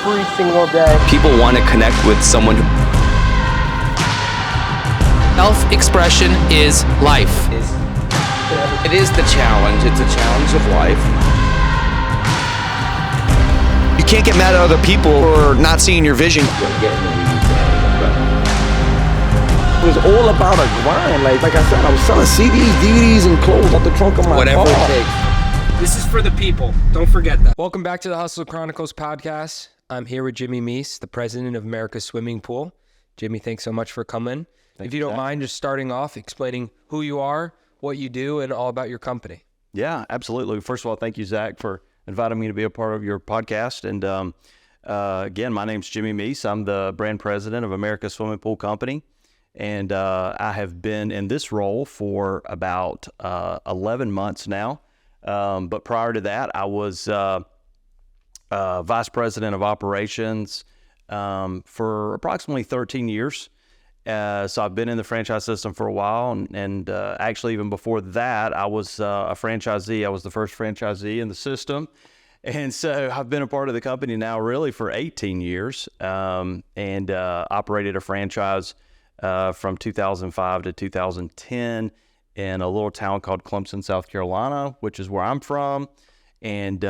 every single day. People want to connect with someone who... Self-expression is life. It is the challenge. It's a challenge of life. You can't get mad at other people for not seeing your vision. It was all about a grind. Like I said, I was selling CDs, DVDs, and clothes out the trunk of my Whatever car. it takes. This is for the people. Don't forget that. Welcome back to the Hustle Chronicles podcast. I'm here with Jimmie Meece, the president of America's Swimming Pool. Jimmie, thanks so much for coming. If you don't mind just starting off, explaining who you are, what you do, and all about your company. Yeah, absolutely. First of all, thank you, Zach, for inviting me to be a part of your podcast. And again, my name's Jimmie Meece. I'm the brand president of America's Swimming Pool Company. And I have been in this role for about 11 months now. But prior to that, I was vice president of operations for approximately 13 years. So I've been in the franchise system for a while, and actually even before that, I was a franchisee. I was the first franchisee in the system. And so I've been a part of the company now really for 18 years, and operated a franchise from 2005 to 2010 in a little town called Clemson, South Carolina, which is where I'm from. And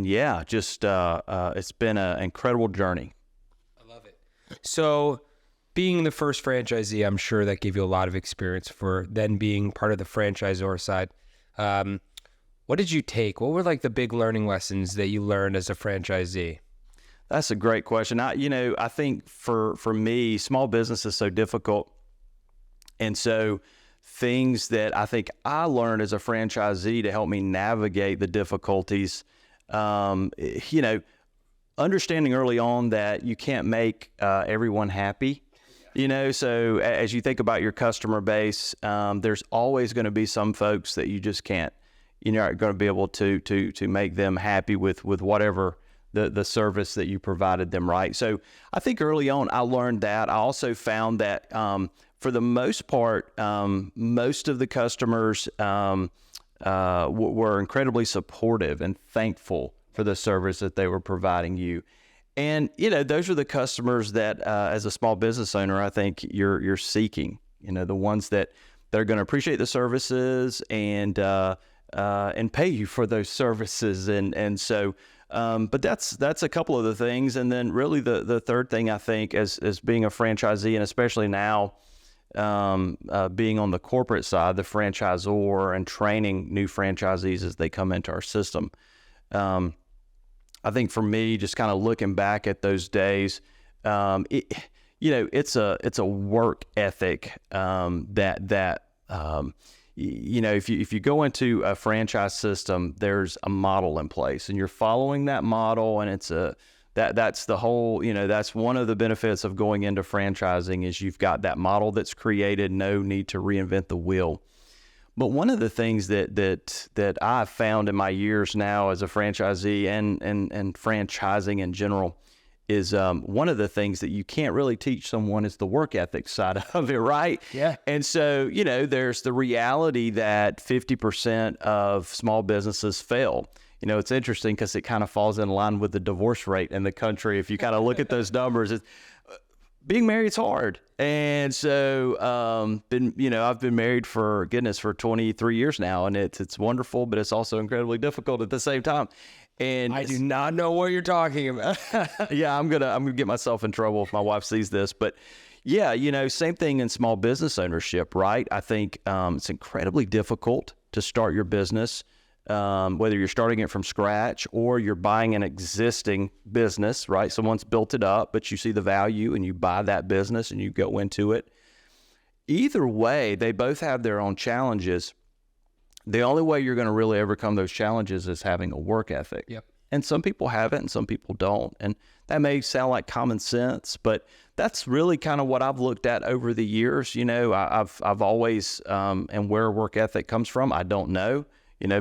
yeah, just it's been an incredible journey. I love it. So being the first franchisee, I'm sure that gave you a lot of experience for then being part of the franchisor side. What did you take? What were like the big learning lessons that you learned as a franchisee? That's a great question. I think for me, small business is so difficult. And so things that I think I learned as a franchisee to help me navigate the difficulties, understanding early on that you can't make everyone happy. So as you think about your customer base, there's always going to be some folks that you just can't, aren't going to be able to make them happy with whatever the service that you provided them, right? So I think early on I learned that. I also found that for the most part, most of the customers were incredibly supportive and thankful for the service that they were providing you. And, those are the customers that, as a small business owner, I think you're seeking, the ones that are going to appreciate the services and pay you for those services. And so, but that's a couple of the things. And then really the third thing I think as being a franchisee, and especially now, being on the corporate side, the franchisor, and training new franchisees as they come into our system. I think for me, just kind of looking back at those days, it's a work ethic if you go into a franchise system, there's a model in place, and you're following that model, and that's the whole. That's one of the benefits of going into franchising is you've got that model that's created, no need to reinvent the wheel. But one of the things that I've found in my years now as a franchisee and franchising in general is one of the things that you can't really teach someone is the work ethic side of it, right? Yeah. And so, there's the reality that 50% of small businesses fail. It's interesting because it kind of falls in line with the divorce rate in the country. If you kind of look at those numbers, being married's hard. And so, I've been married for 23 years now, and it's wonderful, but it's also incredibly difficult at the same time. And I do not know what you're talking about. Yeah, I'm gonna get myself in trouble if my wife sees this, but yeah, same thing in small business ownership, right? I think it's incredibly difficult to start your business, whether you're starting it from scratch or you're buying an existing business, right? Someone's built it up, but you see the value and you buy that business and you go into it. Either way, they both have their own challenges. The only way you're going to really overcome those challenges is having a work ethic. Yep. And some people have it and some people don't. And that may sound like common sense, but that's really kind of what I've looked at over the years. I've always, and where work ethic comes from, I don't know.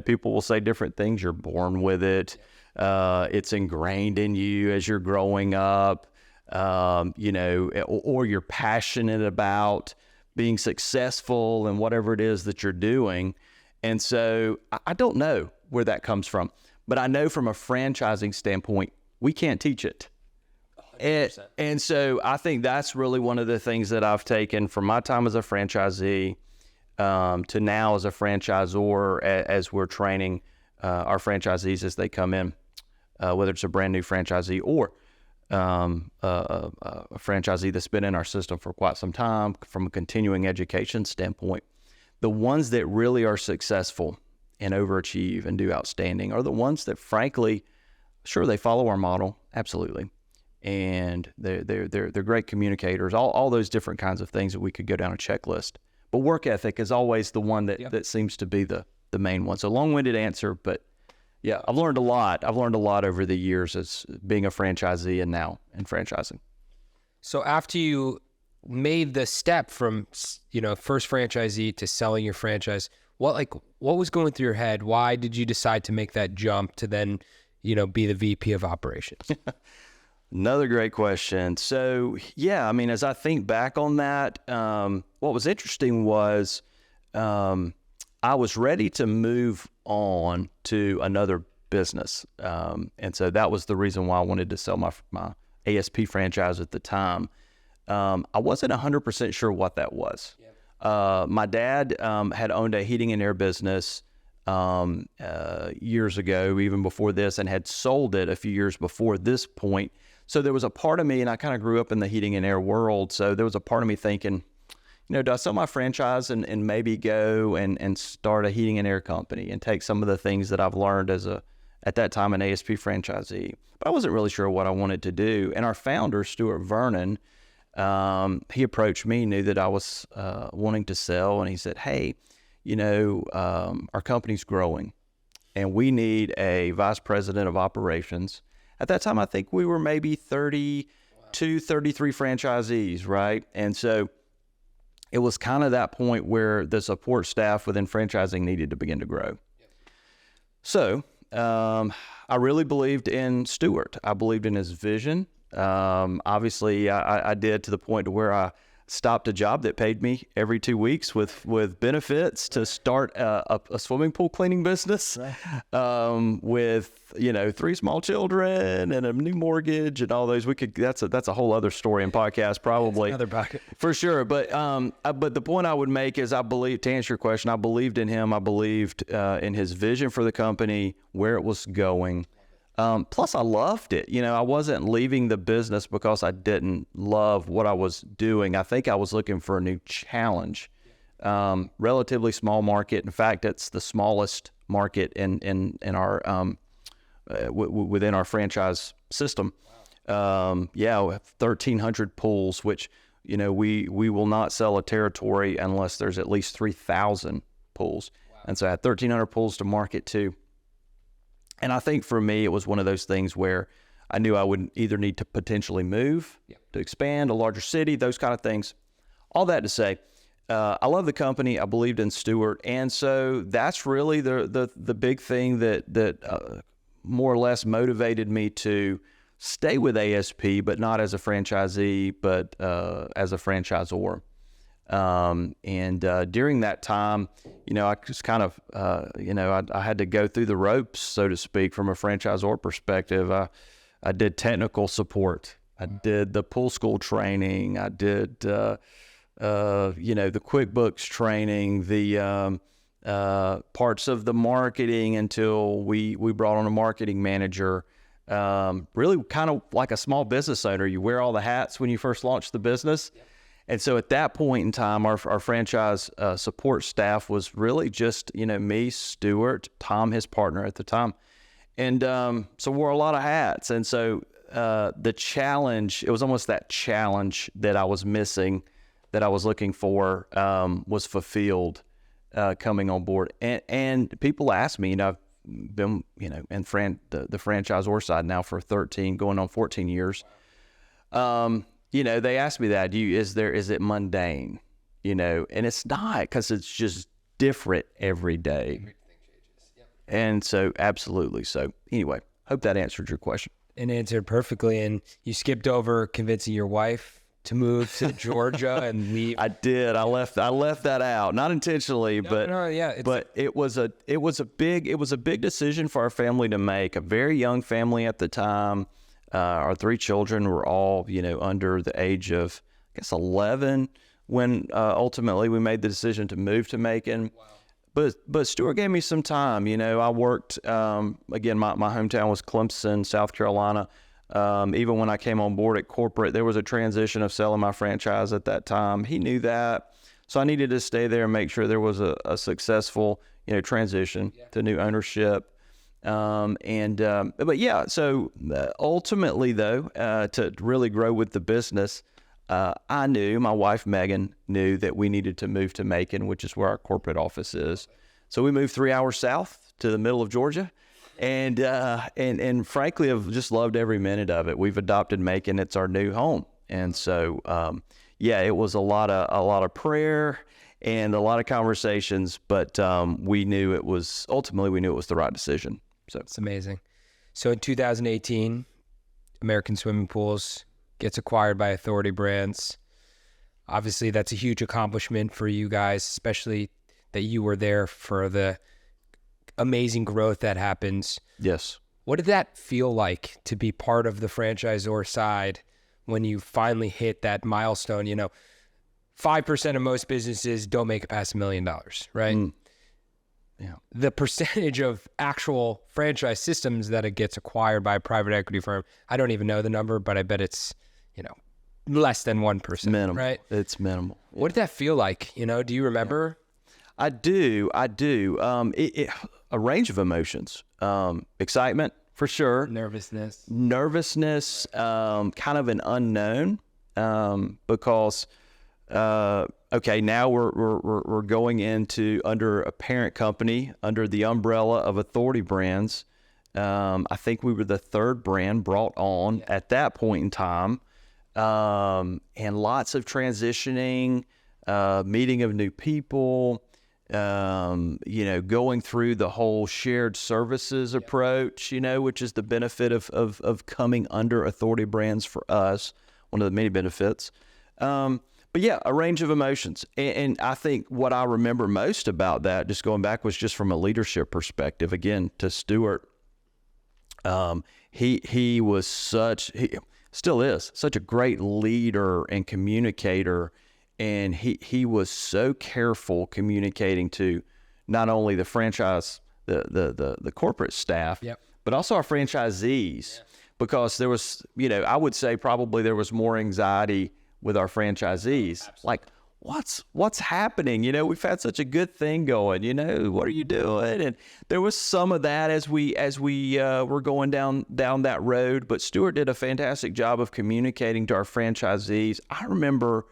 People will say different things. You're born with it. It's ingrained in you as you're growing up, or you're passionate about being successful in whatever it is that you're doing. And so I don't know where that comes from, but I know from a franchising standpoint, we can't teach it. And so I think that's really one of the things that I've taken from my time as a franchisee to now as a franchisor, as we're training our franchisees as they come in, whether it's a brand new franchisee or a franchisee that's been in our system for quite some time. From a continuing education standpoint, the ones that really are successful and overachieve and do outstanding are the ones that, frankly, sure, they follow our model, absolutely, and they're great communicators, all those different kinds of things that we could go down a checklist. But work ethic is always the one that seems to be the main one. So long-winded answer, but yeah, I've learned a lot. I've learned a lot over the years as being a franchisee and now in franchising. So after you made the step from, first franchisee to selling your franchise, what was going through your head? Why did you decide to make that jump to then, be the VP of operations? Another great question. So yeah, I mean, as I think back on that, what was interesting was, I was ready to move on to another business. And so that was the reason why I wanted to sell my ASP franchise at the time. I wasn't 100% sure what that was. My dad had owned a heating and air business years ago, even before this, and had sold it a few years before this point. So there was a part of me, and I kind of grew up in the heating and air world, so there was a part of me thinking, do I sell my franchise and maybe go and start a heating and air company and take some of the things that I've learned as at that time, an ASP franchisee? But I wasn't really sure what I wanted to do. And our founder, Stuart Vernon, he approached me, knew that I was wanting to sell, and he said, hey, our company's growing, and we need a vice president of operations. At that time, I think we were maybe 32, 33 franchisees, right? And so it was kind of that point where the support staff within franchising needed to begin to grow. So I really believed in Stuart. I believed in his vision. Obviously, I did, to the point to where I stopped a job that paid me every 2 weeks with benefits to start a swimming pool cleaning business, with 3 small children and a new mortgage and all those. That's a whole other story and podcast probably. Another bucket for sure. But the point I would make is, to answer your question, I believed in him. I believed in his vision for the company, where it was going. Plus I loved it. I wasn't leaving the business because I didn't love what I was doing. I think I was looking for a new challenge. Relatively small market. In fact, it's the smallest market in our, within our franchise system. We have 1,300 pools, which, we will not sell a territory unless there's at least 3,000 pools. Wow. And so I had 1,300 pools to market to. And I think for me, it was one of those things where I knew I would either need to potentially move, to expand, a larger city, those kind of things. All that to say, I love the company. I believed in Stuart. And so that's really the big thing that more or less motivated me to stay with ASP, but not as a franchisee, but as a franchisor. During that time, I just kind of, I had to go through the ropes, so to speak, from a franchisor perspective. I did technical support. I did the pool school training. I did, the QuickBooks training, the parts of the marketing until we brought on a marketing manager. Really kind of like a small business owner. You wear all the hats when you first launch the business. Yep. And so at that point in time, our franchise support staff was really just, me, Stuart, Tom, his partner at the time. And so wore a lot of hats. And so the challenge, it was almost that challenge that I was missing, that I was looking for, was fulfilled coming on board. And people ask me, I've been, in the franchisor side now for 13, going on 14 years. They ask me that, is it mundane, and it's not, because it's just different every day. Everything changes. Yep. And so, absolutely. So anyway, hope that answered your question. And answered perfectly. And you skipped over convincing your wife to move to Georgia and leave. I did. I left that out, not intentionally, but it was a big decision for our family to make. A very young family at the time. Our 3 children were all, under the age of, I guess, 11 when ultimately we made the decision to move to Macon. Wow. But Stuart gave me some time. I worked, again, my hometown was Clemson, South Carolina. Even when I came on board at corporate, there was a transition of selling my franchise at that time. He knew that. So I needed to stay there and make sure there was a successful, transition to new ownership. But yeah, so ultimately though, to really grow with the business, I knew, my wife Megan knew that we needed to move to Macon, which is where our corporate office is. So we moved 3 hours south to the middle of Georgia. And frankly, I've just loved every minute of it. We've adopted Macon. It's our new home. And so, it was a lot of prayer and a lot of conversations, but we knew it was the right decision. So it's amazing. So in 2018, American Swimming Pools gets acquired by Authority Brands. Obviously, that's a huge accomplishment for you guys, especially that you were there for the amazing growth that happens. Yes. What did that feel like to be part of the franchisor side when you finally hit that milestone? 5% of most businesses don't make it past $1 million, right? Yeah. The percentage of actual franchise systems that it gets acquired by a private equity firm, I don't even know the number, but I bet it's, less than 1%, minimal. Right? It's minimal. What did that feel like? Do you remember? I do. A range of emotions. Excitement, for sure. Nervousness, kind of an unknown, because okay, now we're going into under a parent company under the umbrella of Authority Brands. I think we were the 3rd brand brought on at that point in time, and lots of transitioning, meeting of new people. Going through the whole shared services approach, which is the benefit of coming under Authority Brands for us, one of the many benefits. But yeah, a range of emotions. And I think what I remember most about that, just going back, was just from a leadership perspective. Again, to Stuart, he still is such a great leader and communicator. And he was so careful communicating to not only the franchise, the corporate staff, but also our franchisees, because there was, I would say probably there was more anxiety with our franchisees. Absolutely. Like, what's happening? We've had such a good thing going, what are you doing? And there was some of that as we were going down that road, but Stuart did a fantastic job of communicating to our franchisees. I remember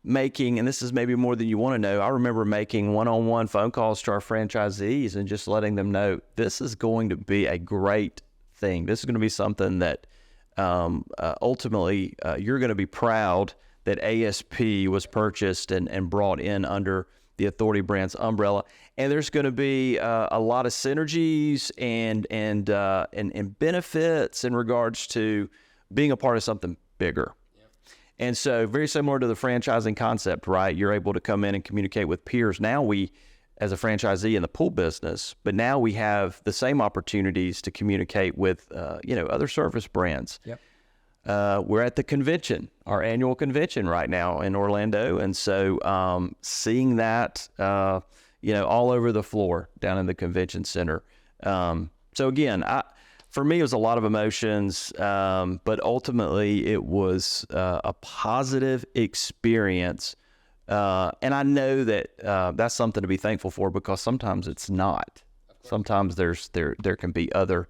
making, and this is maybe more than you want to know, I remember making one-on-one phone calls to our franchisees and just letting them know this is going to be a great thing. This is going to be something that ultimately you're going to be proud that ASP was purchased and brought in under the Authority Brands umbrella. And there's going to be a lot of synergies and benefits in regards to being a part of something bigger. And so very similar to the franchising concept, right? You're able to come in and communicate with peers. Now we, as a franchisee in the pool business, but now we have the same opportunities to communicate with, other service brands. Yep. We're at the convention, our annual convention right now in Orlando. And so seeing that, all over the floor down in the convention center. So again, for me, it was a lot of emotions, but ultimately it was a positive experience. And I know that that's something to be thankful for, because sometimes it's not. Sometimes there can be other,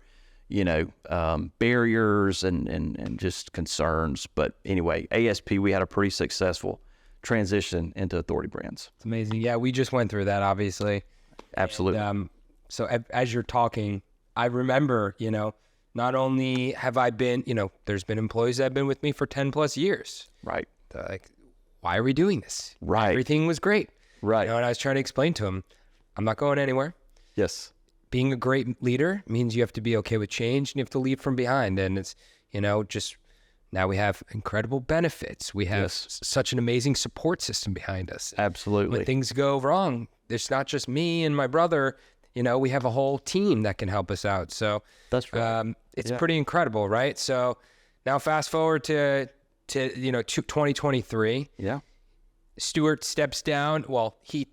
barriers and just concerns. But anyway, ASP, we had a pretty successful transition into Authority Brands. It's amazing. Yeah, we just went through that, obviously. Absolutely. And, so as you're talking, I remember, not only have I been, there's been employees that have been with me for 10 plus years. Right. They're like, why are we doing this? Right. Everything was great. Right. And I was trying to explain to them, I'm not going anywhere. Yes. Being a great leader means you have to be okay with change and you have to lead from behind. And it's, just now we have incredible benefits. We have such an amazing support system behind us. Absolutely. When things go wrong, it's not just me and my brother. We have a whole team that can help us out. So that's right. It's pretty incredible, right? So Now, fast forward to 2023. Yeah. Stewart steps down. Well, he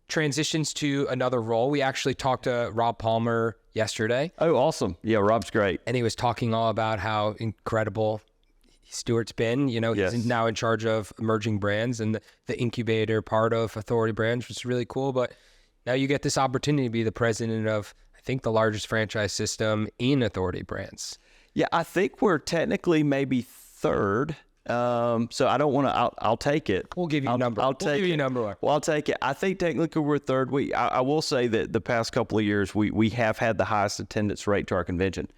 transitions to another role. We actually talked to Rob Palmer yesterday. Oh, awesome. Yeah, Rob's great. And he was talking all about how incredible Stewart's been. Yes. He's now in charge of emerging brands and the incubator part of Authority Brands, which is really cool. But now you get this opportunity to be the president of, I think, the largest franchise system in Authority Brands. Yeah, I think we're technically maybe third. So I don't want to. I'll take it. We'll give you a number. I'll take give you it. a number. Well, I'll take it. I think technically we're third. I will say that the past couple of years we have had the highest attendance rate to our convention.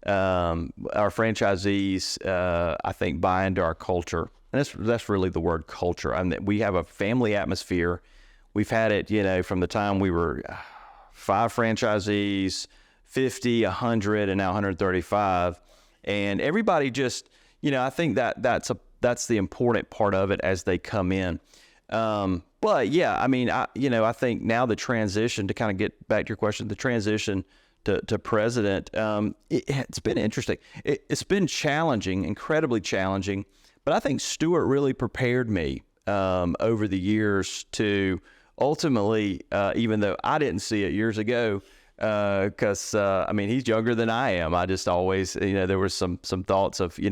Our franchisees, I think, buy into our culture, and that's really the word culture. I mean, we have a family atmosphere. We've had it, from the time we were 5 franchisees, 50, 100, and now 135, and everybody just. I think that's the important part of it as they come in. But yeah, I mean, I think now the transition, to kind of get back to your question, the transition to president, it's been interesting. It's been challenging, incredibly challenging. But I think Stewart really prepared me over the years to ultimately, even though I didn't see it years ago, because he's younger than I am. I just always, there was some thoughts of, he's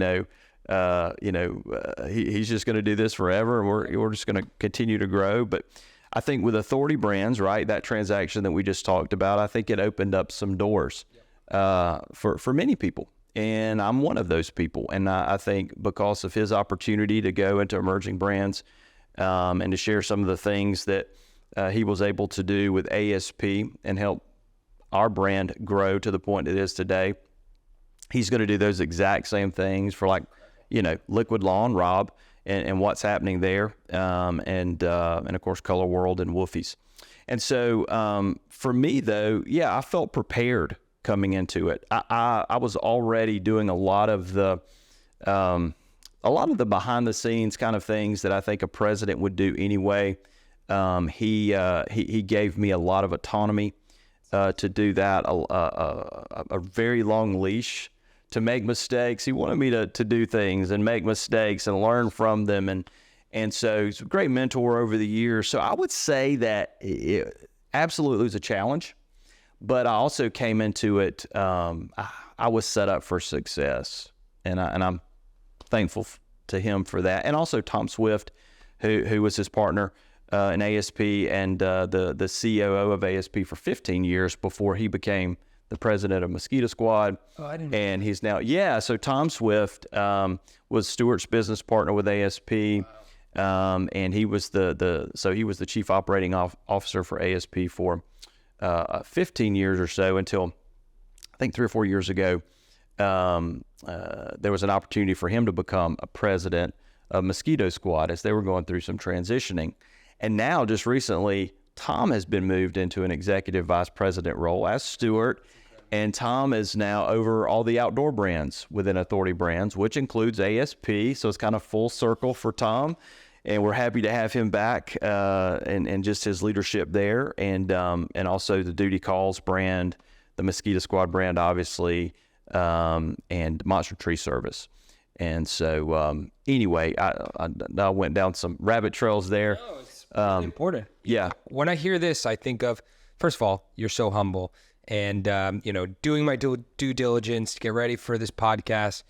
just going to do this forever, and we're just going to continue to grow. But I think with Authority Brands, right, that transaction that we just talked about, I think it opened up some doors for many people, and I'm one of those people. And I think because of his opportunity to go into emerging brands and to share some of the things that he was able to do with ASP and help our brand grow to the point it is today, he's going to do those exact same things for Liquid Lawn, Rob, and what's happening there, and of course Color World and Wolfies. And so for me though, yeah, I felt prepared coming into it. I was already doing a lot of the behind the scenes kind of things that I think a president would do anyway. He gave me a lot of autonomy to do that, a very long leash to make mistakes. He wanted me to do things and make mistakes and learn from them. And so he's a great mentor over the years. So I would say that it absolutely was a challenge, but I also came into it, I was set up for success. And I'm thankful to him for that. And also Tom Swift, who was his partner in ASP and the COO of ASP for 15 years before he became the president of Mosquito Squad. Oh, I didn't. And he's now, so Tom Swift was Stewart's business partner with ASP. Wow. And he was he was the chief operating officer for ASP for 15 years or so, until I think 3 or 4 years ago, there was an opportunity for him to become a president of Mosquito Squad as they were going through some transitioning. And now, just recently, Tom has been moved into an executive vice president role as Stewart, and Tom is now over all the outdoor brands within Authority Brands, which includes ASP. So it's kind of full circle for Tom, and we're happy to have him back and just his leadership there, and also the Duty Calls brand, the Mosquito Squad brand, obviously, and Monster Tree Service. And so anyway, I went down some rabbit trails there. No, it's really important. Yeah. When I hear this, I think of, first of all, you're so humble. And, doing my due diligence to get ready for this podcast,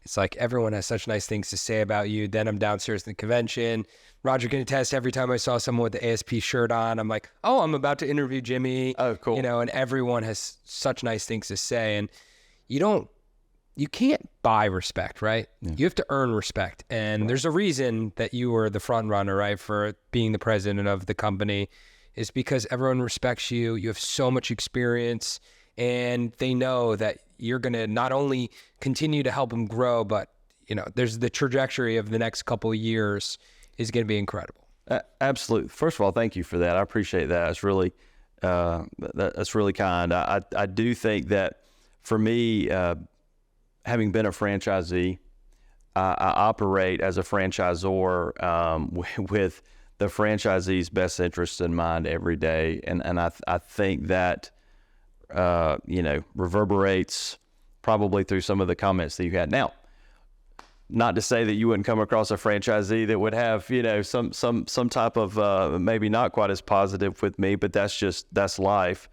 it's like everyone has such nice things to say about you. Then I'm downstairs in the convention. Roger can attest, every time I saw someone with the ASP shirt on, I'm like, oh, I'm about to interview Jimmie. Oh, cool. And everyone has such nice things to say. And you can't buy respect, right? Yeah. You have to earn respect. And there's a reason that you were the front runner, right, for being the president of the company, is because everyone respects you. You have so much experience, and they know that you're going to not only continue to help them grow, but, there's the trajectory of the next couple of years is going to be incredible. Absolutely. First of all, thank you for that. I appreciate that. It's really, that's really kind. I do think that for me, having been a franchisee, I operate as a franchisor with the franchisee's best interests in mind every day, and I think that reverberates probably through some of the comments that you had. Now, not to say that you wouldn't come across a franchisee that would have, some type of maybe not quite as positive with me, but that's life.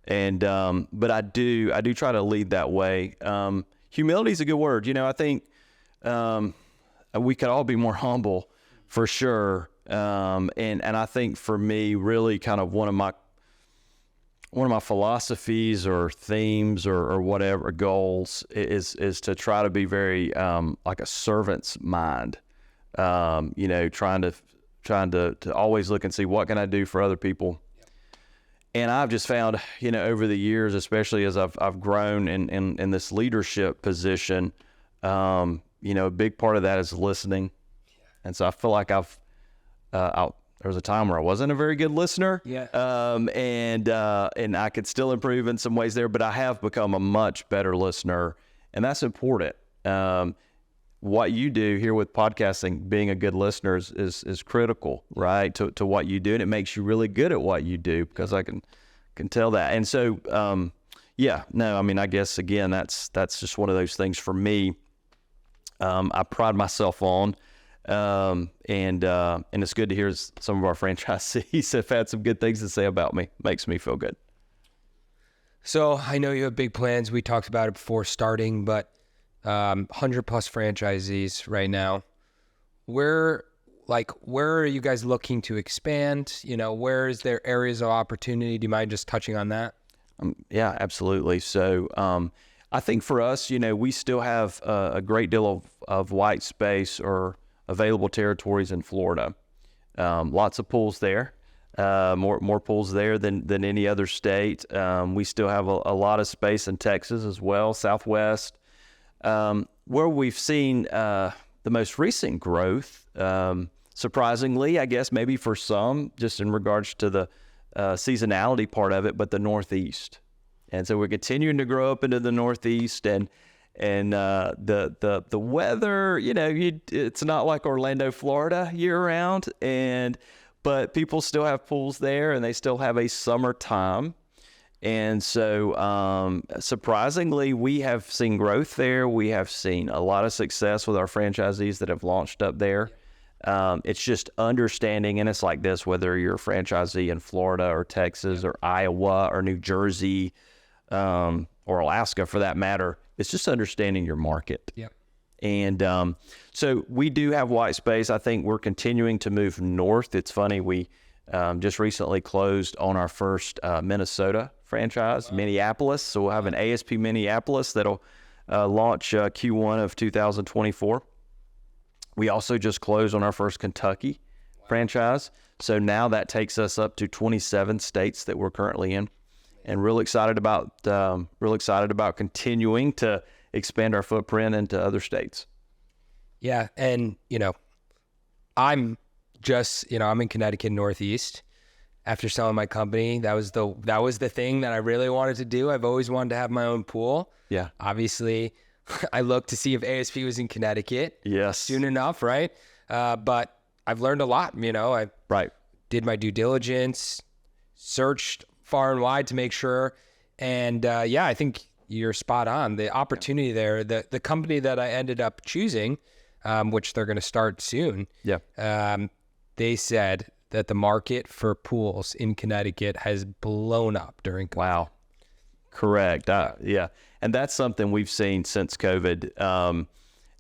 And but I do try to lead that way. Humility is a good word. I think we could all be more humble for sure. And I think for me, really kind of one of my philosophies or themes or whatever goals is to try to be very like a servant's mind. Trying to always look and see what can I do for other people. And I've just found, over the years, especially as I've grown in this leadership position, a big part of that is listening. And so I feel like there was a time where I wasn't a very good listener. Yeah. And I could still improve in some ways there, but I have become a much better listener, and that's important. What you do here with podcasting, being a good listener is critical, right? To what you do, and it makes you really good at what you do, because I can tell that. And so, I guess again, that's just one of those things for me. I pride myself on. And it's good to hear some of our franchisees have had some good things to say about me. Makes me feel good. So I know you have big plans. We talked about it before starting, but 100 plus franchisees right now. Where are you guys looking to expand? Where is there areas of opportunity? Do you mind just touching on that? Yeah, absolutely. So, I think for us, we still have a great deal of white space or available territories in Florida. Lots of pools there, more pools there than any other state. We still have a lot of space in Texas as well, Southwest. Where we've seen the most recent growth, surprisingly, I guess maybe for some, just in regards to the seasonality part of it, but the Northeast. And so we're continuing to grow up into the Northeast, and the weather, it's not like Orlando, Florida year round, but people still have pools there, and they still have a summertime. And so, surprisingly, we have seen growth there. We have seen a lot of success with our franchisees that have launched up there. It's just understanding, and it's like this, whether you're a franchisee in Florida or Texas or Iowa or New Jersey, or Alaska for that matter, it's just understanding your market. Yep. And so we do have white space. I think we're continuing to move north. It's funny, we just recently closed on our first Minnesota franchise, Minneapolis. So we'll have an ASP Minneapolis that'll launch Q1 of 2024. We also just closed on our first Kentucky franchise. So now that takes us up to 27 states that we're currently in. And real excited about continuing to expand our footprint into other states. Yeah, and I'm in Connecticut Northeast. After selling my company, that was the thing that I really wanted to do. I've always wanted to have my own pool. Yeah. Obviously, I looked to see if ASP was in Connecticut. Yes. Soon enough, right? But I've learned a lot. I did my due diligence, searched far and wide to make sure. And I think you're spot on. The opportunity there, the company that I ended up choosing, which they're going to start soon. Yeah. They said that the market for pools in Connecticut has blown up during COVID. Wow. Correct. Yeah. And that's something we've seen since COVID.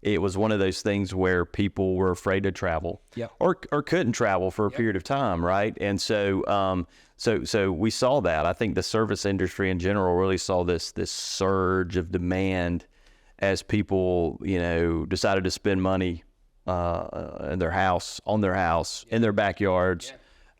It was one of those things where people were afraid to travel, or couldn't travel for a period of time, right? And so, so we saw that. I think the service industry in general really saw this surge of demand as people, decided to spend money in their house, in their backyards.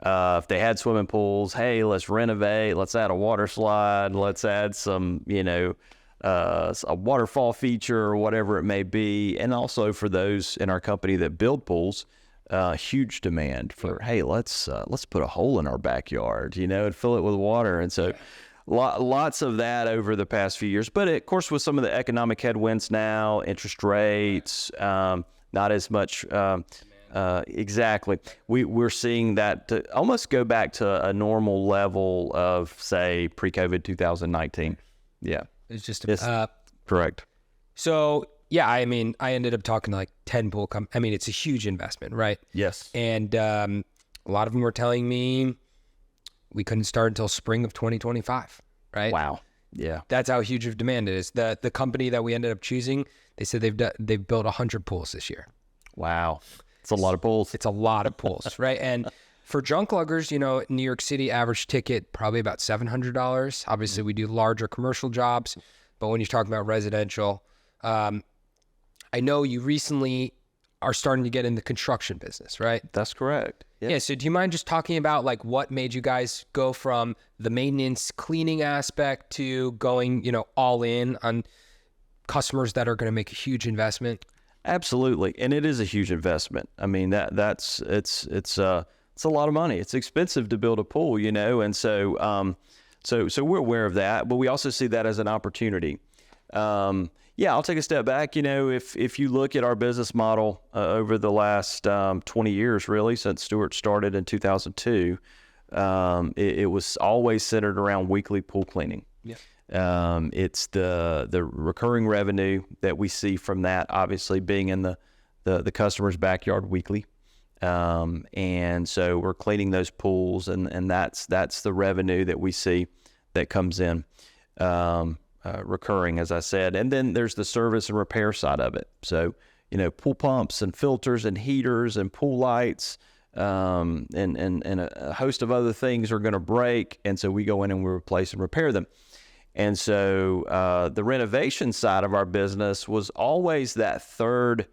If they had swimming pools, hey, let's renovate, let's add a water slide, let's add some, a waterfall feature or whatever it may be. And also for those in our company that build pools, huge demand for, hey, let's put a hole in our backyard, and fill it with water. And so lots of that over the past few years. But of course, with some of the economic headwinds now, interest rates, not as much. Exactly. We're seeing that to almost go back to a normal level of, say, pre-COVID 2019. Yeah. It's just correct. So, Yeah, I mean, I ended up talking to like 10 pool I mean, it's a huge investment, right? Yes. And a lot of them were telling me we couldn't start until spring of 2025, right? Wow. Yeah. That's how huge of demand it is. The company that we ended up choosing, they said they've built 100 pools this year. Wow. It's a lot of pools. It's a lot of pools, right? And for junk luggers, you know, New York City average ticket, probably about $700. Obviously, we do larger commercial jobs, but when you're talking about residential, I know you recently are starting to get in the construction business, right? That's correct. Yeah. So do you mind just talking about like what made you guys go from the maintenance cleaning aspect to going, you know, all in on customers that are going to make a huge investment? Absolutely. And it is a huge investment. I mean, it's a lot of money. It's expensive to build a pool, you know? And so we're aware of that, but we also see that as an opportunity. Yeah, I'll take a step back. You know, if you look at our business model over the last 20 years, really, since Stewart started in 2002, it was always centered around weekly pool cleaning. Yeah. It's the recurring revenue that we see from that, obviously being in the customer's backyard weekly. And so we're cleaning those pools, and that's the revenue that we see that comes in. Recurring, as I said. And then there's the service and repair side of it. So, you know, pool pumps and filters and heaters and pool lights, and a host of other things are going to break. And so we go in and we replace and repair them. And so the renovation side of our business was always that third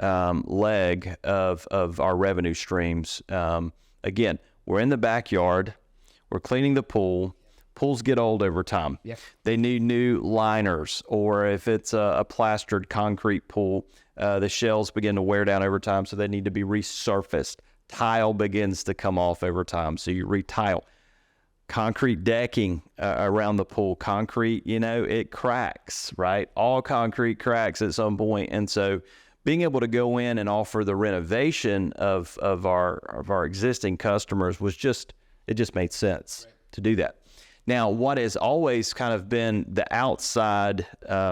leg of our revenue streams. Again, we're in the backyard, we're cleaning the pool. Pools get old over time. Yep. They need new liners, or if it's a plastered concrete pool, the shells begin to wear down over time, so they need to be resurfaced. Tile begins to come off over time, so you retile. Concrete decking around the pool. Concrete, you know, it cracks, right? All concrete cracks at some point, and so being able to go in and offer the renovation of our existing customers was just made sense to do that. Now, what has always kind of been the outside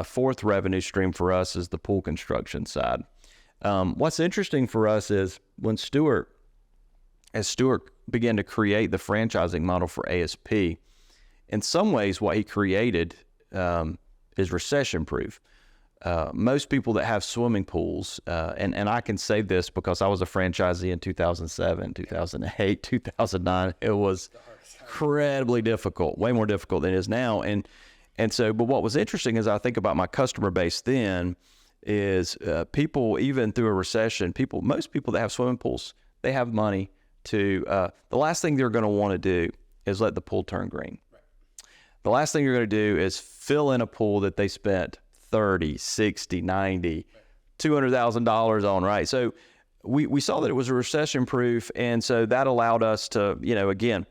fourth revenue stream for us is the pool construction side. What's interesting for us is when Stewart began to create the franchising model for ASP, in some ways what he created is recession-proof. Most people that have swimming pools, and I can say this because I was a franchisee in 2007, 2008, 2009, it was incredibly difficult, way more difficult than it is now. And so, but what was interesting is I think about my customer base then is people, even through a recession, most people that have swimming pools, they have money to, the last thing they're going to want to do is let the pool turn green. Right. The last thing you're going to do is fill in a pool that they spent 30, 60, 90, $200,000 on, right? So we saw that it was a recession proof. And so that allowed us to, you know, again,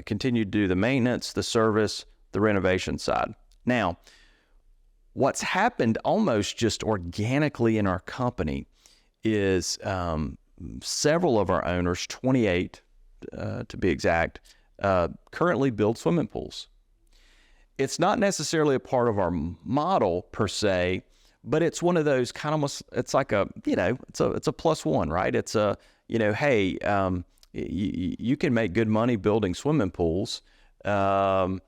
continue to do the maintenance, the service, the renovation side. Now, what's happened almost just organically in our company is several of our owners, 28 to be exact, currently build swimming pools. It's not necessarily a part of our model per se, but it's one of those kind of, it's like a, you know, it's a plus one, right? It's a, you know, hey, you can make good money building swimming pools, but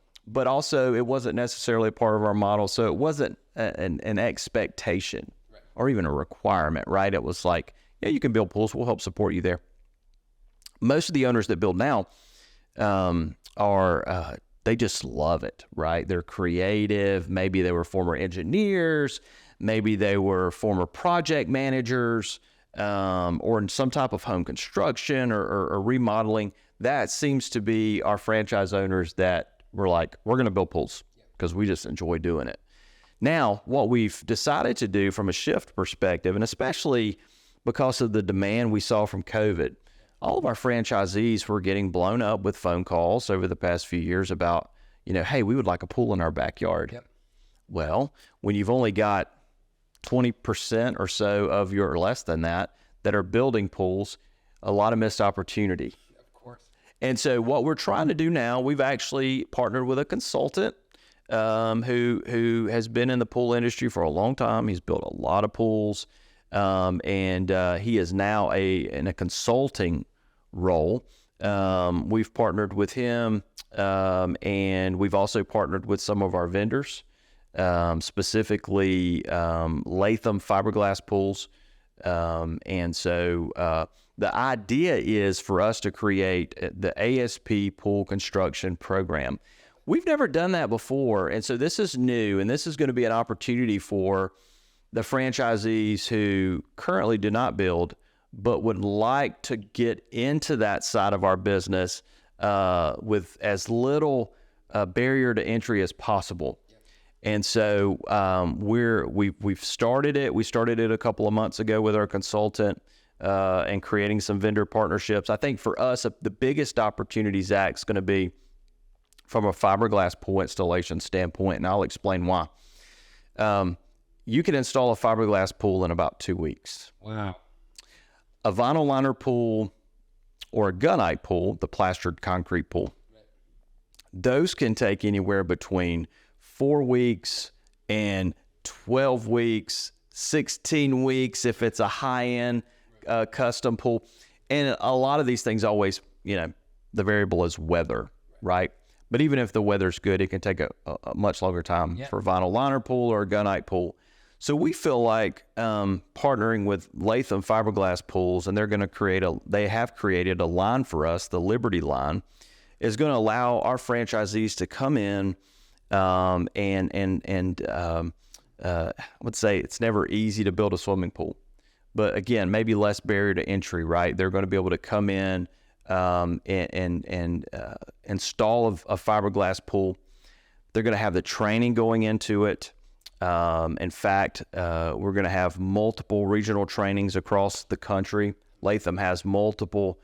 also it wasn't necessarily a part of our model, so it wasn't an expectation or even a requirement, right? It was like, yeah, you can build pools, we'll help support you there. Most of the owners that build now are they just love it, right? They're creative. Maybe they were former engineers, maybe they were former project managers, or in some type of home construction or remodeling. That seems to be our franchise owners that were like, we're going to build pools because we just enjoy doing it. Now, what we've decided to do from a shift perspective, and especially because of the demand we saw from COVID, all of our franchisees were getting blown up with phone calls over the past few years about, you know, hey, we would like a pool in our backyard. Yep. Well, when you've only got 20% or so of your, or less than that are building pools, a lot of missed opportunity. Of course. And so what we're trying to do now, we've actually partnered with a consultant who has been in the pool industry for a long time. He's built a lot of pools, and he is now in a consulting role. We've partnered with him, and we've also partnered with some of our vendors, specifically Latham fiberglass pools. And so the idea is for us to create the ASP pool construction program. We've never done that before, and so this is new, and this is going to be an opportunity for the franchisees who currently do not build but would like to get into that side of our business with as little barrier to entry as possible. And so we've started it. We started it a couple of months ago with our consultant and creating some vendor partnerships. I think for us, the biggest opportunity, Zach, is going to be from a fiberglass pool installation standpoint, and I'll explain why. You can install a fiberglass pool in about 2 weeks. Wow. A vinyl liner pool or a gunite pool, the plastered concrete pool, those can take anywhere between 4 weeks and 12 weeks, 16 weeks if it's a high-end custom pool. And a lot of these things always, the variable is weather, right? But even if the weather's good, it can take a much longer time for a vinyl liner pool or a gunite pool. So we feel like partnering with Latham fiberglass pools, and they have created a line for us, the Liberty line, is going to allow our franchisees to come in I would say it's never easy to build a swimming pool, but again, maybe less barrier to entry, right? They're going to be able to come in and install a fiberglass pool. They're going to have the training going into it. In fact, we're going to have multiple regional trainings across the country. Latham has multiple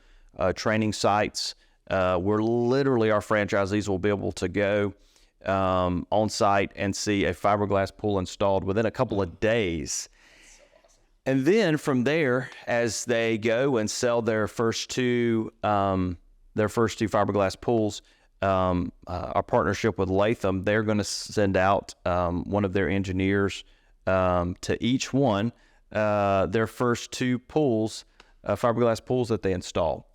training sites where literally our franchisees will be able to go on site and see a fiberglass pool installed within a couple of days. And then from there, as they go and sell their first two fiberglass pools, our partnership with Latham, they're going to send out one of their engineers to each one their first two pools, fiberglass pools that they install.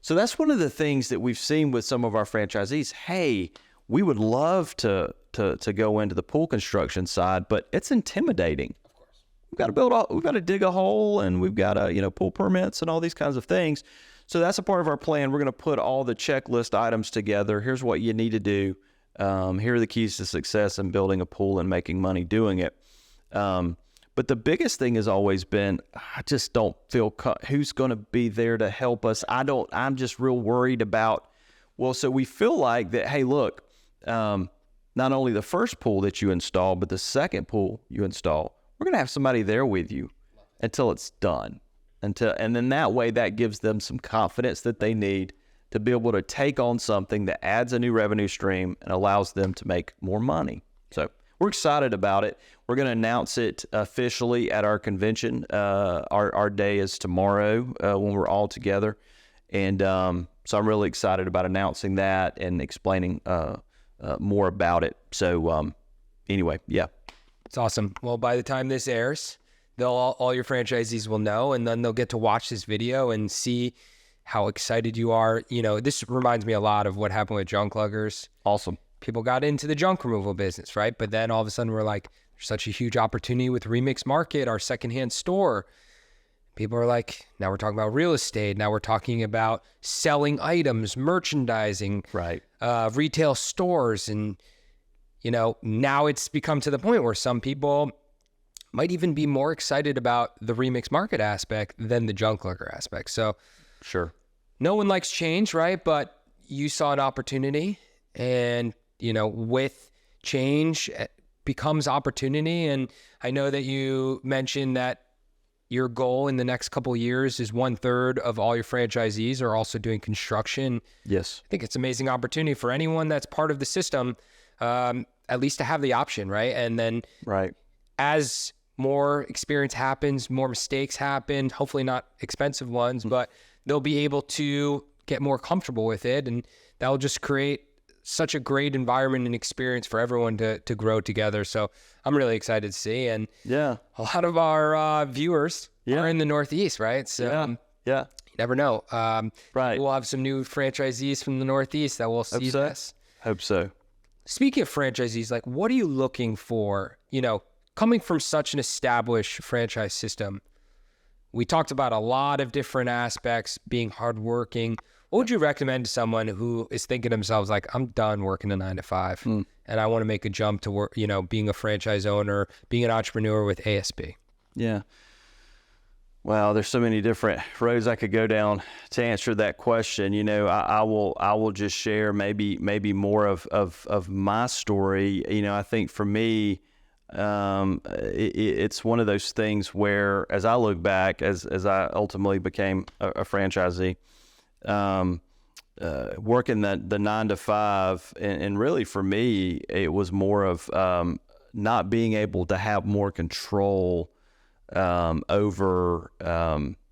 So that's one of the things that we've seen with some of our franchisees. Hey, we would love to go into the pool construction side, but it's intimidating. Of course, we've got to dig a hole, and we've got to pull permits and all these kinds of things. So that's a part of our plan. We're going to put all the checklist items together. Here's what you need to do. Here are the keys to success in building a pool and making money doing it. But the biggest thing has always been, I just don't feel who's going to be there to help us. I'm just real worried about. Well, so we feel like that. Hey, look. Not only the first pool that you install, but the second pool you install, we're going to have somebody there with you until it's done. And then that way, that gives them some confidence that they need to be able to take on something that adds a new revenue stream and allows them to make more money. So we're excited about it. We're going to announce it officially at our convention. Our day is tomorrow when we're all together. And so I'm really excited about announcing that and explaining more about it. So anyway, yeah. It's awesome. Well, by the time this airs, all your franchisees will know, and then they'll get to watch this video and see how excited you are. This reminds me a lot of what happened with junk luggers. Awesome. People got into the junk removal business, right? But then all of a sudden we're like, there's such a huge opportunity with Remix Market, our secondhand store. People are like, now we're talking about real estate. Now we're talking about selling items, merchandising, right? Retail stores. And, now it's become to the point where some people might even be more excited about the Remix Market aspect than the junk lugger aspect. So sure, no one likes change, right? But you saw an opportunity, and, with change becomes opportunity. And I know that you mentioned that your goal in the next couple of years is 1/3 of all your franchisees are also doing construction. Yes. I think it's an amazing opportunity for anyone that's part of the system, at least to have the option, right? And then right, as more experience happens, more mistakes happen, hopefully not expensive ones, but they'll be able to get more comfortable with it. And that'll just create such a great environment and experience for everyone to grow together. So I'm really excited to see. And Yeah. a lot of our viewers Yeah. are in the Northeast, right? So Yeah. you never know. Right. We'll have some new franchisees from the Northeast that will see so. this. Hope so. Speaking of franchisees, like, what are you looking for? You know, coming from such an established franchise system, we talked about a lot of different aspects, being hardworking. What would you recommend to someone who is thinking to themselves, like, I'm done working a 9 to 5 and I want to make a jump to work, you know, being a franchise owner, being an entrepreneur with ASP? Yeah. Wow, there's so many different roads I could go down to answer that question. You know, I will just share maybe more of my story. You know, I think for me, it's one of those things where, as I look back, as I ultimately became a franchisee, working the 9 to 5, and really for me, it was more of not being able to have more control over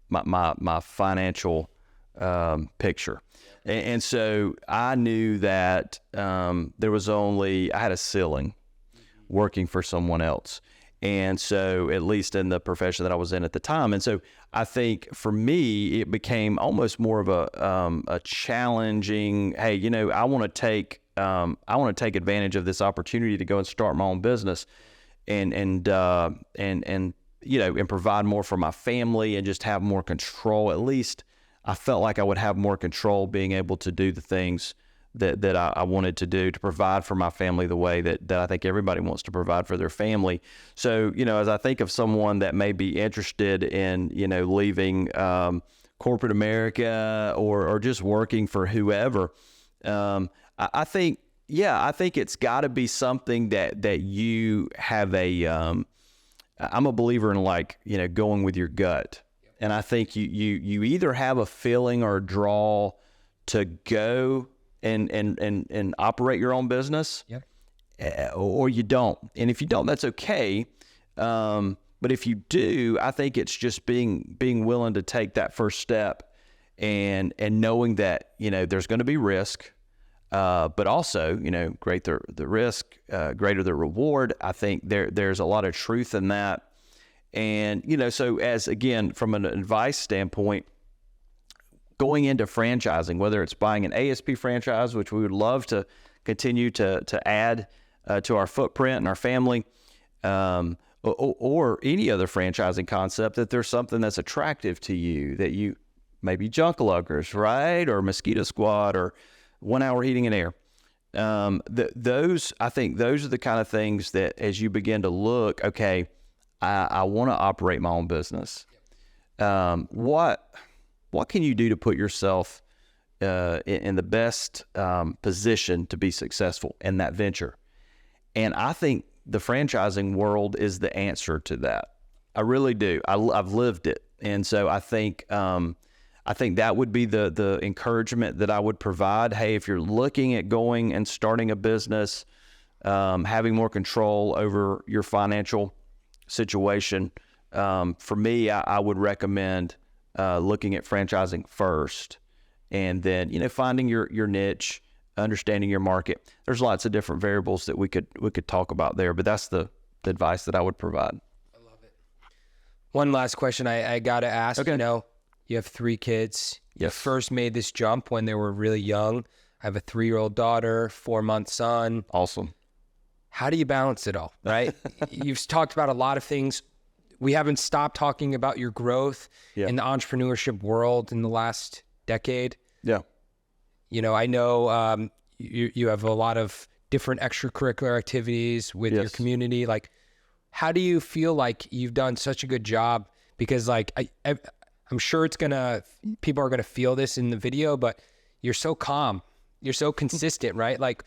my financial picture. And so I knew that there was I had a ceiling working for someone else. And so, at least in the profession that I was in at the time. And so I think for me, it became almost more of a challenging, hey, you know, I want to take advantage of this opportunity to go and start my own business and you know, and provide more for my family and just have more control. At least I felt like I would have more control being able to do the things that I wanted to do to provide for my family the way that I think everybody wants to provide for their family. So, you know, as I think of someone that may be interested in, you know, leaving corporate America or just working for whoever, I think it's got to be something that you have I'm a believer in, like, you know, going with your gut. And I think you either have a feeling or a draw to go and operate your own business, or you don't. And if you don't, that's okay. But if you do, I think it's just being willing to take that first step and knowing that, you know, there's going to be risk, but also, you know, greater the risk, greater the reward. I think there's a lot of truth in that. And, you know, so again, from an advice standpoint, going into franchising, whether it's buying an ASP franchise, which we would love to continue to add to our footprint and our family, or any other franchising concept, that there's something that's attractive to you, that you maybe Junk Luggers, right? Or Mosquito Squad, or 1 Hour Heating and Air. I think those are the kind of things that, as you begin to look, okay, I want to operate my own business. What can you do to put yourself in the best position to be successful in that venture? And I think the franchising world is the answer to that. I really do. I've lived it. And so I think that would be the encouragement that I would provide. Hey, if you're looking at going and starting a business, having more control over your financial situation, for me, I would recommend looking at franchising first, and then, you know, finding your niche, understanding your market. There's lots of different variables that we could talk about there, but that's the advice that I would provide. I love it. One last question I got to ask. Okay. You know, you have 3 kids. You Yes. first made this jump when they were really young. I have a 3-year-old daughter, 4-month son. Awesome. How do you balance it all, right? You've talked about a lot of things. We haven't stopped talking about your growth in the entrepreneurship world in the last decade. Yeah. You know, I know you have a lot of different extracurricular activities with your community. Like, how do you feel like you've done such a good job? Because, like, I'm sure people are gonna feel this in the video, but you're so calm, you're so consistent, right? Like,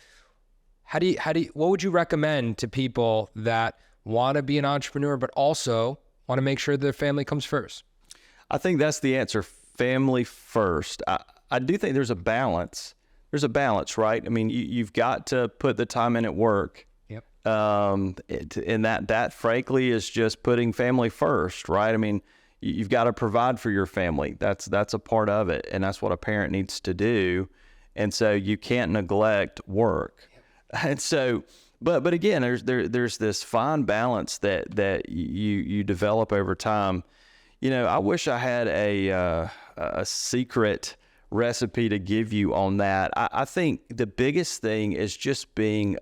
what would you recommend to people that want to be an entrepreneur, but also want to make sure their family comes first? I think that's the answer. Family first. I do think there's a balance. There's a balance, right? I mean, you've got to put the time in at work. Yep. And that frankly is just putting family first, right? I mean, you've got to provide for your family. That's a part of it, and that's what a parent needs to do. And so you can't neglect work. And so, but again, there's this fine balance that you develop over time. You know, I wish I had a secret recipe to give you on that. I think the biggest thing is just being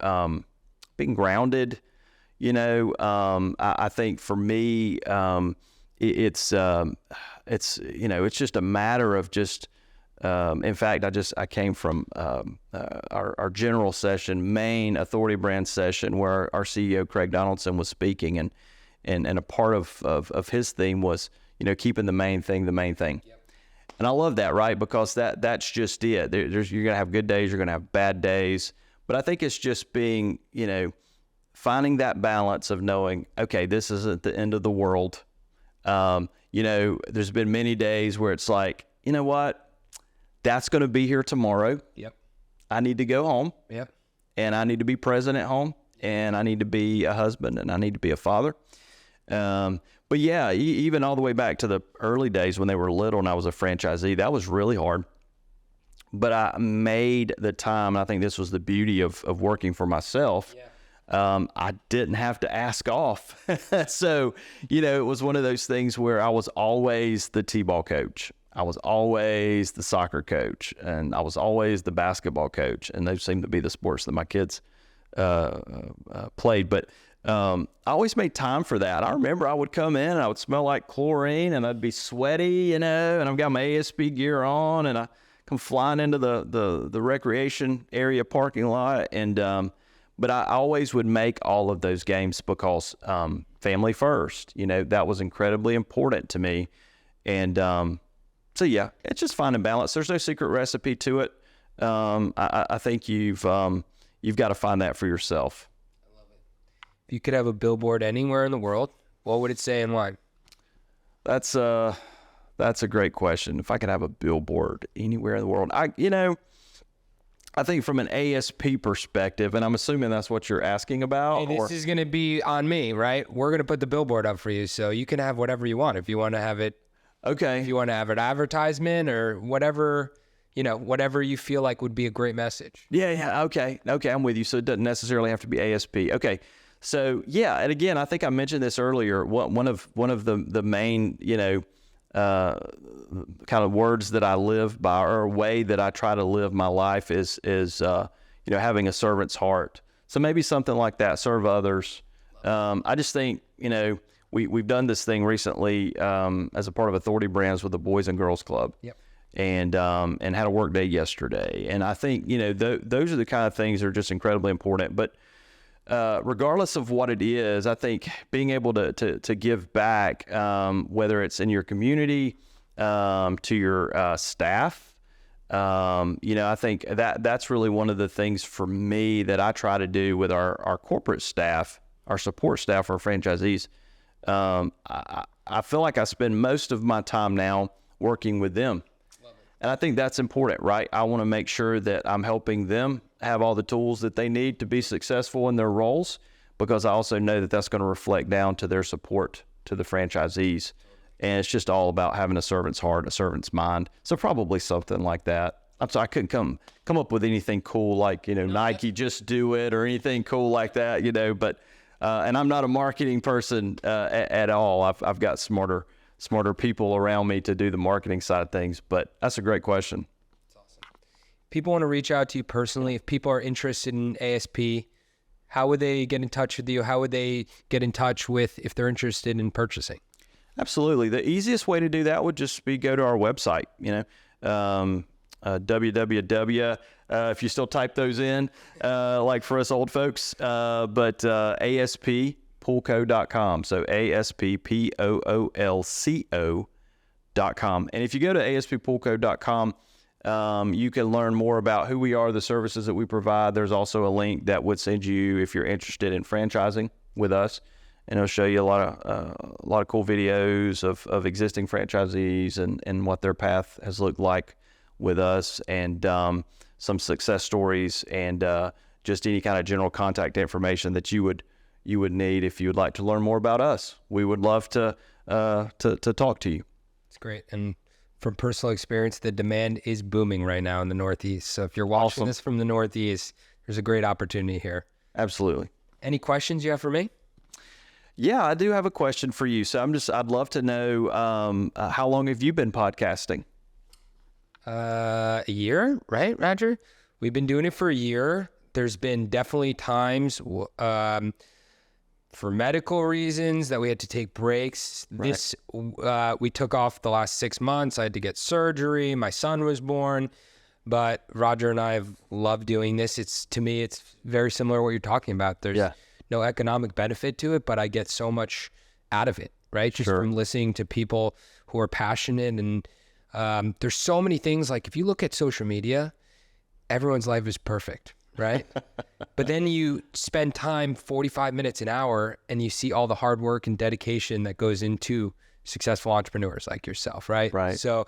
grounded. You know, I think for me, it's you know, it's just a matter of just. In fact, I came from our general session, main authority brand session, where our CEO Craig Donaldson was speaking, and a part of his theme was, you know, keeping the main thing the main thing. Yep. And I love that, right? Because that's just it. You're gonna have good days, you're gonna have bad days, but I think it's just being, you know, finding that balance of knowing, okay, this isn't the end of the world. You know, there's been many days where it's like, you know what? That's going to be here tomorrow. Yep. I need to go home. Yep. And I need to be present at home. And I need to be a husband. And I need to be a father. But yeah, even all the way back to the early days when they were little and I was a franchisee, that was really hard. But I made the time. And I think this was the beauty of working for myself. Yeah. I didn't have to ask off. So, you know, it was one of those things where I was always the t-ball coach. I was always the soccer coach, and I was always the basketball coach, and those seemed to be the sports that my kids played. But I always made time for that. I remember I would come in and I would smell like chlorine, and I'd be sweaty, you know, and I've got my ASP gear on, and I come flying into the recreation area parking lot, and but I always would make all of those games because family first. You know, that was incredibly important to me, and so yeah, it's just finding balance. There's no secret recipe to it. I think you've got to find that for yourself. I love it. If you could have a billboard anywhere in the world, what would it say and why? That's a great question. If I could have a billboard anywhere in the world, I think from an ASP perspective, and I'm assuming that's what you're asking about. Hey, this is going to be on me, right? We're going to put the billboard up for you, so you can have whatever you want. If you want to have it. Okay. If you want to have an advertisement or whatever, you know, whatever you feel like would be a great message. Yeah. Okay, I'm with you. So it doesn't necessarily have to be ASP. Okay. So yeah, and again, I think I mentioned this earlier. One of the main, you know, kind of words that I live by, or a way that I try to live my life is you know, having a servant's heart. So maybe something like that, serve others. I just think, you know, we've done this thing recently as a part of Authority Brands with the Boys and Girls Club. Yep. And had a work day yesterday. And I think, you know, those are the kind of things that are just incredibly important. But regardless of what it is, I think being able to give back, whether it's in your community, to your staff, you know, I think that's really one of the things for me that I try to do with our corporate staff, our support staff, our franchisees. I feel like I spend most of my time now working with them. And I think that's important, right? I want to make sure that I'm helping them have all the tools that they need to be successful in their roles, because I also know that that's going to reflect down to their support to the franchisees. And it's just all about having a servant's heart, a servant's mind. So probably something like that. I'm sorry, I couldn't come up with anything cool like, you know, Nike, just do it, or anything cool like that, you know, but and I'm not a marketing person at all. I've got smarter people around me to do the marketing side of things, but that's a great question. That's awesome. People want to reach out to you personally. If people are interested in ASP, how would they get in touch with you? How would they get in touch with if they're interested in purchasing? Absolutely. The easiest way to do that would just be go to our website, you know, www, if you still type those in, like for us old folks, but asppoolco.com. So asppoolco.com. And if you go to asppoolco.com, you can learn more about who we are, the services that we provide. There's also a link that would send you, if you're interested in franchising with us, and it'll show you a lot of cool videos of existing franchisees and what their path has looked like with us, and some success stories, and just any kind of general contact information that you would need if you would like to learn more about us. We would love to talk to you. It's great. And from personal experience, the demand is booming right now in the Northeast. So if you're watching this from the Northeast, there's a great opportunity here. Absolutely. Any questions you have for me? Yeah, I do have a question for you. So I'd love to know, how long have you been podcasting? A year, right, Roger? We've been doing it for a year. There's been definitely times for medical reasons that we had to take breaks. This we took off the last 6 months. I had to get surgery. My son was born. But Roger and I have loved doing this. To me, it's very similar to what you're talking about. There's no economic benefit to it, but I get so much out of it, right? Just from listening to people who are passionate. And there's so many things. Like if you look at social media, everyone's life is perfect, right? But then you spend time, 45 minutes, an hour, and you see all the hard work and dedication that goes into successful entrepreneurs like yourself, right? Right. So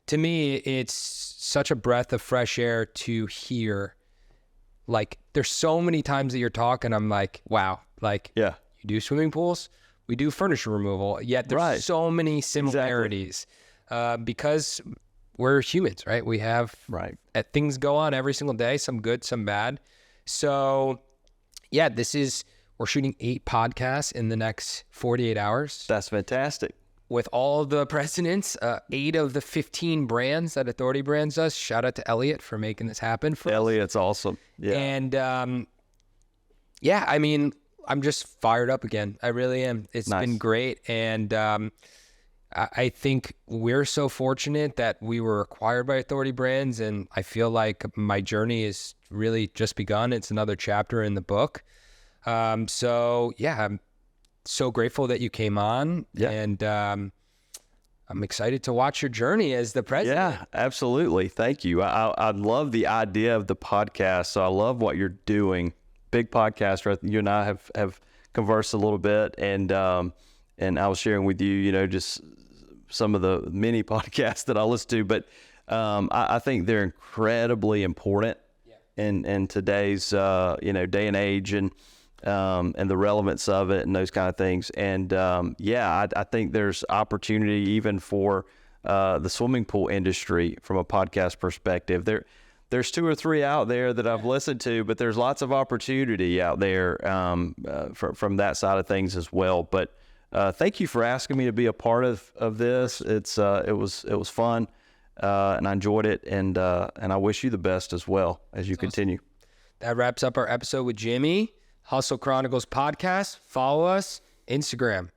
to me, it's such a breath of fresh air to hear. Like there's so many times that you're talking, I'm like, wow, like you do swimming pools, we do furniture removal, yet there's so many similarities because we're humans, right? We have things go on every single day, some good, some bad. So yeah, we're shooting 8 podcasts in the next 48 hours. That's fantastic. With all the presidents, 8 of the 15 brands that Authority Brands does. Shout out to Elliot for making this happen for us. Elliot's awesome. Yeah. And I mean, I'm just fired up again. I really am. It's been great. And I think we're so fortunate that we were acquired by Authority Brands. And I feel like my journey is really just begun. It's another chapter in the book. So yeah, I'm so grateful that you came on, and I'm excited to watch your journey as the president. Yeah, absolutely. Thank you. I love the idea of the podcast. So I love what you're doing. Big podcast, right? You and I have conversed a little bit, and I was sharing with you, just some of the mini podcasts that I listen to, but I think they're incredibly important in today's day and age, and the relevance of it and those kind of things. And I think there's opportunity even for the swimming pool industry from a podcast perspective. There's 2 or 3 out there that I've listened to, but there's lots of opportunity out there from that side of things as well. But thank you for asking me to be a part of this. It was fun, and I enjoyed it, and I wish you the best as well as you continue. That wraps up our episode with Jimmie. Hustle Chronicles podcast. Follow us, Instagram,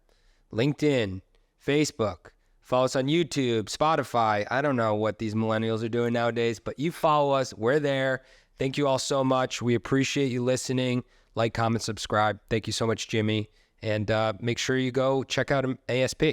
LinkedIn, Facebook. Follow us on YouTube, Spotify. I don't know what these millennials are doing nowadays, but you follow us. We're there. Thank you all so much. We appreciate you listening. Like, comment, subscribe. Thank you so much, Jimmie. And make sure you go check out ASP.